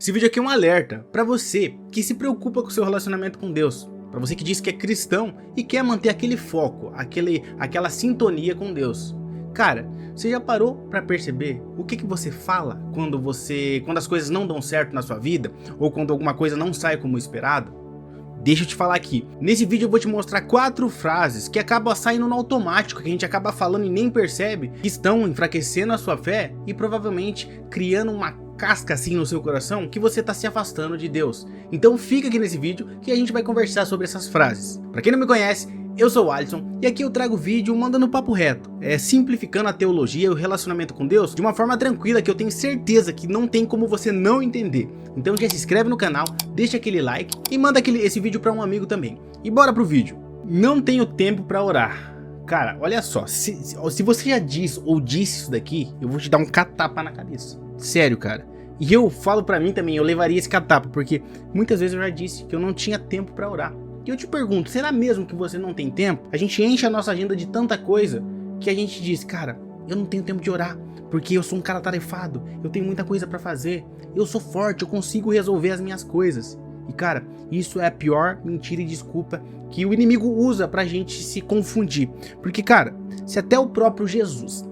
Esse vídeo aqui é um alerta para você que se preocupa com o seu relacionamento com Deus, para você que diz que é cristão e quer manter aquele foco, aquela sintonia com Deus. Cara, você já parou para perceber o que você fala quando as coisas não dão certo na sua vida ou quando alguma coisa não sai como esperado? Deixa eu te falar aqui, nesse vídeo eu vou te mostrar 4 frases que acabam saindo no automático, que a gente acaba falando e nem percebe, que estão enfraquecendo a sua fé e provavelmente criando uma casca assim no seu coração que você está se afastando de Deus. Então fica aqui nesse vídeo que a gente vai conversar sobre essas frases. Para quem não me conhece, eu sou o Alisson e aqui eu trago vídeo mandando papo reto, simplificando a teologia e o relacionamento com Deus de uma forma tranquila que eu tenho certeza que não tem como você não entender. Então já se inscreve no canal, deixa aquele like e manda esse vídeo para um amigo também. E bora pro vídeo. Não tenho tempo para orar. Cara, olha só, se você já diz ou disse isso daqui, eu vou te dar um catapa na cabeça. Sério, cara. E eu falo pra mim também, eu levaria esse catapa, porque muitas vezes eu já disse que eu não tinha tempo pra orar. E eu te pergunto, será mesmo que você não tem tempo? A gente enche a nossa agenda de tanta coisa que a gente diz, cara, eu não tenho tempo de orar, porque eu sou um cara tarefado, eu tenho muita coisa pra fazer, eu sou forte, eu consigo resolver as minhas coisas. E cara, isso é a pior mentira e desculpa que o inimigo usa pra gente se confundir. Porque cara, se até o próprio Jesus,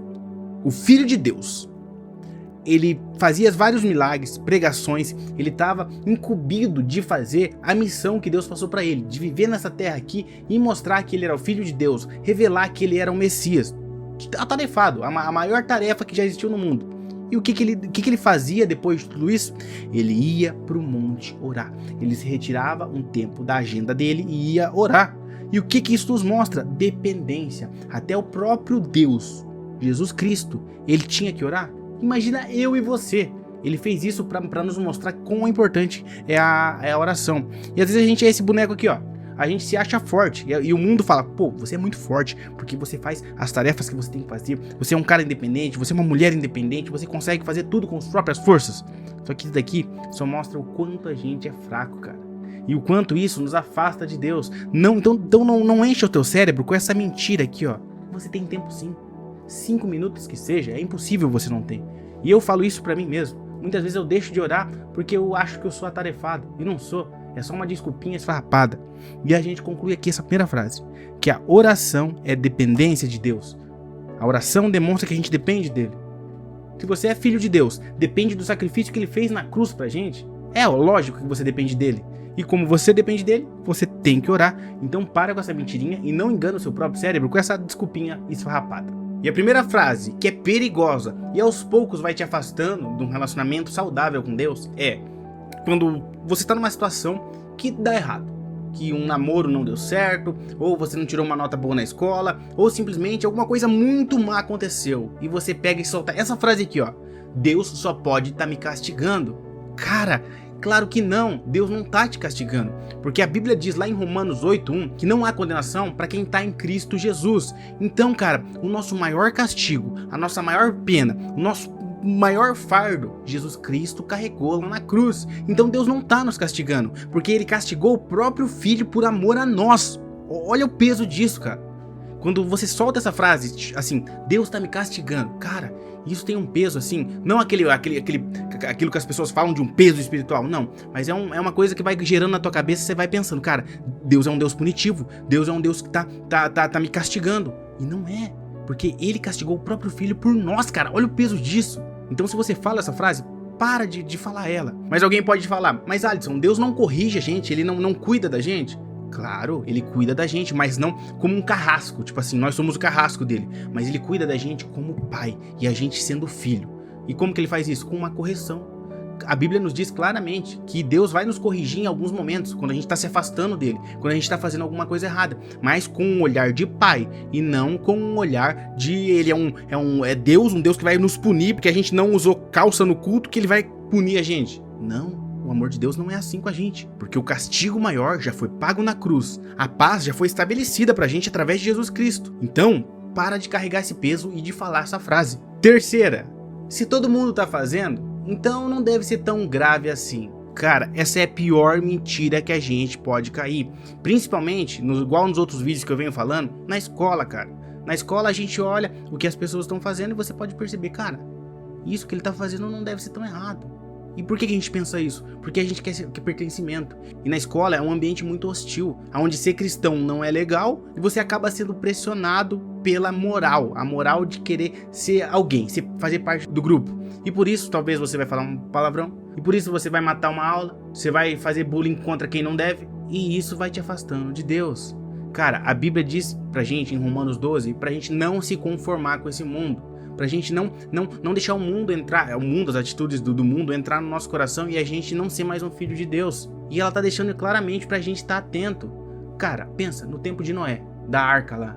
o Filho de Deus, ele fazia vários milagres, pregações, ele estava incumbido de fazer a missão que Deus passou para ele, de viver nessa terra aqui e mostrar que ele era o Filho de Deus, revelar que ele era o Messias. Atarefado, a maior tarefa que já existiu no mundo. E o que ele fazia depois de tudo isso? Ele ia para o monte orar. Ele se retirava um tempo da agenda dele e ia orar. E o que isso nos mostra? Dependência. Até o próprio Deus, Jesus Cristo, ele tinha que orar. Imagina eu e você. Ele fez isso para nos mostrar quão importante é a oração. E às vezes a gente é esse boneco aqui, ó. A gente se acha forte e o mundo fala, pô, você é muito forte porque você faz as tarefas que você tem que fazer. Você é um cara independente, você é uma mulher independente, você consegue fazer tudo com as próprias forças. Só que isso daqui só mostra o quanto a gente é fraco, cara. E o quanto isso nos afasta de Deus. Então não enche o teu cérebro com essa mentira aqui, ó. Você tem tempo sim. 5 minutos que seja, é impossível você não ter. E eu falo isso pra mim mesmo. Muitas vezes eu deixo de orar porque eu acho que eu sou atarefado. E não sou, é só uma desculpinha esfarrapada. E a gente conclui aqui essa primeira frase, que a oração é dependência de Deus. A oração demonstra que a gente depende dele. Se você é filho de Deus, depende do sacrifício que ele fez na cruz pra gente, é lógico que você depende dele. E como você depende dele, você tem que orar. Então para com essa mentirinha e não engana o seu próprio cérebro com essa desculpinha esfarrapada. E a primeira frase, que é perigosa e aos poucos vai te afastando de um relacionamento saudável com Deus, é quando você está numa situação que dá errado. Que um namoro não deu certo, ou você não tirou uma nota boa na escola, ou simplesmente alguma coisa muito má aconteceu. E você pega e solta essa frase aqui, ó. Deus só pode estar me castigando. Cara, claro que não, Deus não tá te castigando, porque a Bíblia diz lá em Romanos 8:1 que não há condenação para quem tá em Cristo Jesus. Então, cara, o nosso maior castigo, a nossa maior pena, o nosso maior fardo, Jesus Cristo carregou lá na cruz. Então Deus não tá nos castigando, porque ele castigou o próprio Filho por amor a nós. Olha o peso disso, cara. Quando você solta essa frase, assim, Deus tá me castigando, cara, isso tem um peso assim, não aquilo que as pessoas falam de um peso espiritual, não, mas é uma coisa que vai gerando na tua cabeça, você vai pensando, cara, Deus é um Deus punitivo, Deus é um Deus que tá me castigando, e não é, porque ele castigou o próprio Filho por nós, cara, olha o peso disso. Então se você fala essa frase, para de falar ela. Mas alguém pode falar, mas Alisson, Deus não corrige a gente, ele não cuida da gente. Claro, ele cuida da gente, mas não como um carrasco, tipo assim, nós somos o carrasco dele, mas ele cuida da gente como pai, e a gente sendo filho. E como que ele faz isso? Com uma correção. A Bíblia nos diz claramente que Deus vai nos corrigir em alguns momentos, quando a gente está se afastando dele, quando a gente está fazendo alguma coisa errada, mas com um olhar de pai, e não com um olhar de ele é Deus, um Deus que vai nos punir, porque a gente não usou calça no culto, que ele vai punir a gente. Não. O amor de Deus não é assim com a gente, porque o castigo maior já foi pago na cruz, a paz já foi estabelecida pra gente através de Jesus Cristo. Então, para de carregar esse peso e de falar essa frase. Terceira, se todo mundo tá fazendo, então não deve ser tão grave assim. Cara, essa é a pior mentira que a gente pode cair, principalmente, igual nos outros vídeos que eu venho falando, na escola, cara. Na escola a gente olha o que as pessoas estão fazendo e você pode perceber, cara, isso que ele tá fazendo não deve ser tão errado. E por que a gente pensa isso? Porque a gente quer pertencimento. E na escola é um ambiente muito hostil, onde ser cristão não é legal e você acaba sendo pressionado pela moral, a moral de querer ser alguém, fazer parte do grupo. E por isso talvez você vai falar um palavrão, e por isso você vai matar uma aula, você vai fazer bullying contra quem não deve, e isso vai te afastando de Deus. Cara, a Bíblia diz pra gente em Romanos 12, pra gente não se conformar com esse mundo. Pra gente não deixar o mundo entrar, o mundo, as atitudes do mundo entrar no nosso coração e a gente não ser mais um filho de Deus. E ela tá deixando claramente pra gente estar atento. Cara, pensa no tempo de Noé, da arca lá.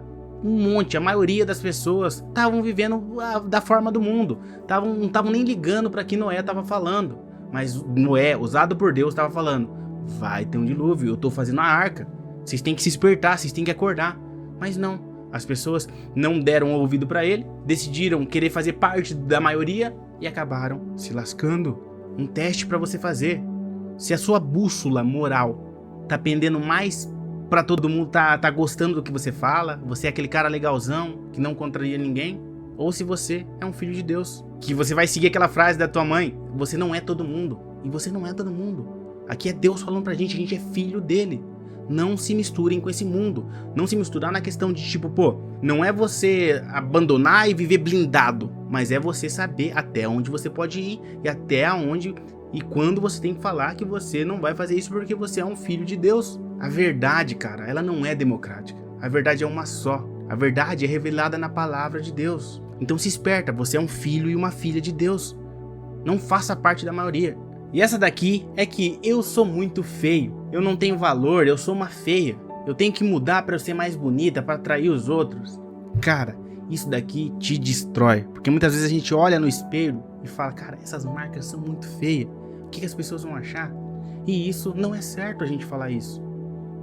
A maioria das pessoas estavam vivendo da forma do mundo. Não estavam nem ligando pra que Noé tava falando. Mas Noé, usado por Deus, tava falando: vai ter um dilúvio, eu tô fazendo a arca. Vocês têm que se espertar, vocês têm que acordar. Mas não. As pessoas não deram ouvido pra ele, decidiram querer fazer parte da maioria e acabaram se lascando. Um teste pra você fazer. Se a sua bússola moral tá pendendo mais pra todo mundo tá gostando do que você fala, você é aquele cara legalzão que não contraria ninguém, ou se você é um filho de Deus, que você vai seguir aquela frase da tua mãe: você não é todo mundo. E você não é todo mundo. Aqui é Deus falando pra gente, a gente é filho dele. Não se misturem com esse mundo. Não se misturar na questão de tipo, não é você abandonar e viver blindado, mas é você saber até onde você pode ir e até onde e quando você tem que falar que você não vai fazer isso porque você é um filho de Deus. A verdade, cara, ela não é democrática. A verdade é uma só. A verdade é revelada na palavra de Deus. Então se esperta, você é um filho e uma filha de Deus. Não faça parte da maioria. E essa daqui é que eu sou muito feio, eu não tenho valor, eu sou uma feia, eu tenho que mudar pra eu ser mais bonita, pra atrair os outros. Cara, isso daqui te destrói, porque muitas vezes a gente olha no espelho e fala: cara, essas marcas são muito feias, o que as pessoas vão achar? E isso não é certo a gente falar isso.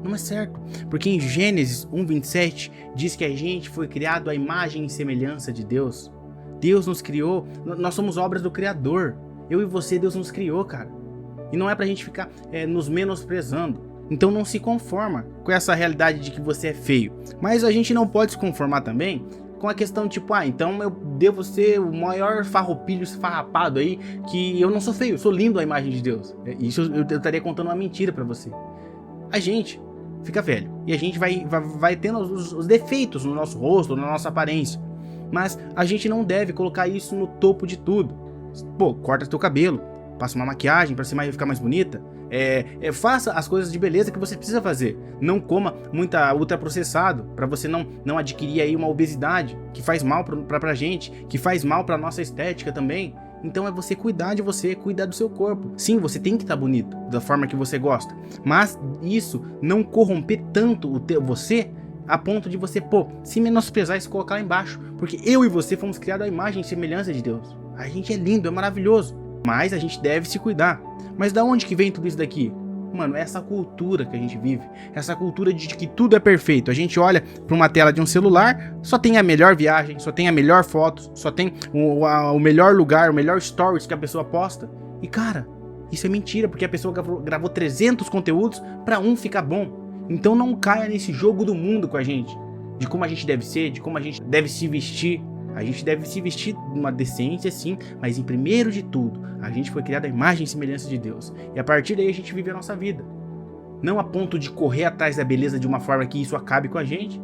Não é certo, porque em Gênesis 1:27 diz que a gente foi criado à imagem e semelhança de Deus. Deus nos criou, nós somos obras do Criador. Eu e você, Deus nos criou, cara. E não é pra gente ficar nos menosprezando. Então não se conforma com essa realidade de que você é feio. Mas a gente não pode se conformar também com a questão tipo: então eu devo ser o maior farroupilho esfarrapado aí, que eu não sou feio, eu sou lindo à imagem de Deus. Isso eu estaria contando uma mentira pra você. A gente fica velho e a gente vai tendo os defeitos no nosso rosto, na nossa aparência. Mas a gente não deve colocar isso no topo de tudo. Corta teu cabelo, passa uma maquiagem pra ficar mais bonita, faça as coisas de beleza que você precisa fazer. Não coma muita ultraprocessado, pra você não adquirir aí uma obesidade que faz mal pra gente, que faz mal pra nossa estética também. Então é você cuidar de você, cuidar do seu corpo. Sim, você tem que estar bonito, da forma que você gosta, mas isso não corromper tanto você a ponto de você, se menosprezar e se colocar lá embaixo. Porque eu e você fomos criados à imagem e semelhança de Deus. A gente é lindo, é maravilhoso, mas a gente deve se cuidar. Mas da onde que vem tudo isso daqui? Mano, é essa cultura que a gente vive, essa cultura de que tudo é perfeito. A gente olha para uma tela de um celular, só tem a melhor viagem, só tem a melhor foto, só tem o melhor lugar, o melhor stories que a pessoa posta. E cara, isso é mentira, porque a pessoa gravou 300 conteúdos para um ficar bom. Então não caia nesse jogo do mundo com a gente, de como a gente deve ser, de como a gente deve se vestir. A gente deve se vestir de uma decência, sim, mas em primeiro de tudo, a gente foi criado à imagem e semelhança de Deus. E a partir daí a gente vive a nossa vida. Não a ponto de correr atrás da beleza de uma forma que isso acabe com a gente,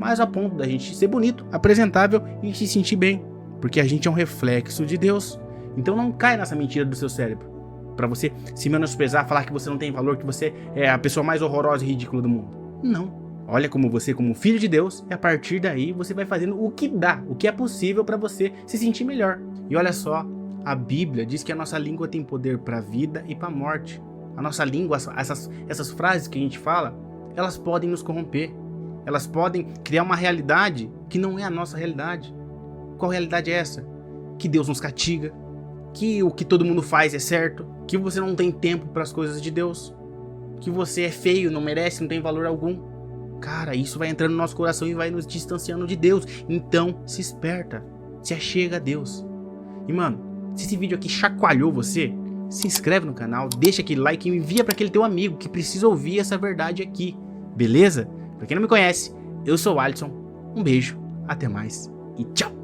mas a ponto da gente ser bonito, apresentável e se sentir bem. Porque a gente é um reflexo de Deus. Então não cai nessa mentira do seu cérebro, pra você se menosprezar, falar que você não tem valor, que você é a pessoa mais horrorosa e ridícula do mundo. Não. Olha como você, como filho de Deus, e a partir daí você vai fazendo o que dá, o que é possível para você se sentir melhor. E olha só, a Bíblia diz que a nossa língua tem poder para a vida e para a morte. A nossa língua, essas frases que a gente fala, elas podem nos corromper. Elas podem criar uma realidade que não é a nossa realidade. Qual realidade é essa? Que Deus nos castiga, que o que todo mundo faz é certo, que você não tem tempo para as coisas de Deus, que você é feio, não merece, não tem valor algum. Cara, isso vai entrando no nosso coração e vai nos distanciando de Deus. Então, se esperta. Se achega a Deus. E, mano, se esse vídeo aqui chacoalhou você, se inscreve no canal, deixa aquele like e envia para aquele teu amigo que precisa ouvir essa verdade aqui. Beleza? Pra quem não me conhece, eu sou o Alisson. Um beijo, até mais e tchau!